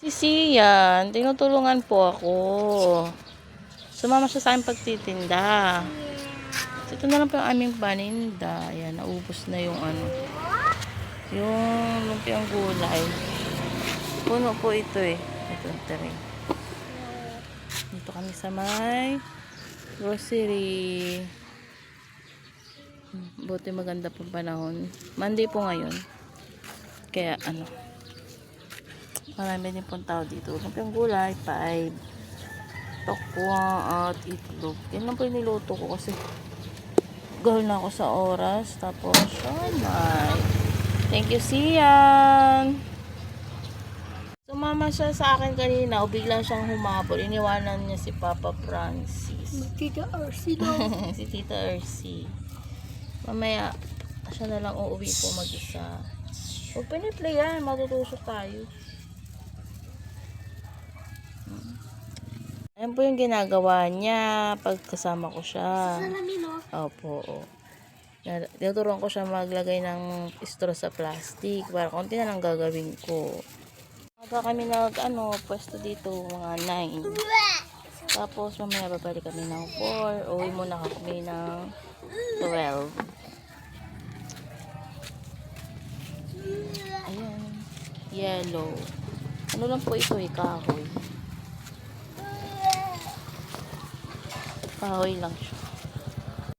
Si Sian, tinutulungan po ako. Sumama siya sa aking pagtitinda. So, ito na lang po yung aming paninda. Ayan, naubos na yung yung lumpiang gulay. Puno po ito eh. Ito, tari. Dito kami sa may grocery. Buti maganda po panahon. Monday po ngayon. Kaya marami din pong tao dito. Lumpiang gulay, 5. Tokwa at itlog. Yan lang po yung niluto ko kasi gahol na ako sa oras. Tapos, thank you, Sian. Sumama siya sa akin kanina o bigla siyang humabol. Iniwanan niya si Papa Francis. Tita Arcy lang. Si Tita Arcy. Mamaya, siya na lang uuwi po mag-isa. Huwag piniplay yan. Matutusok tayo. Ayan po yung ginagawa niya pag kasama ko siya. Opo. Tinuturuan ko siya maglagay ng straw sa plastic para konti na lang gagawin ko. Aga kami pwesto dito mga 9. Tapos mamaya babalik kami ng 4. Uwi muna kami ng 12. Ayan. Yellow. Ano lang po ito kahoy. Kahoy lang siya.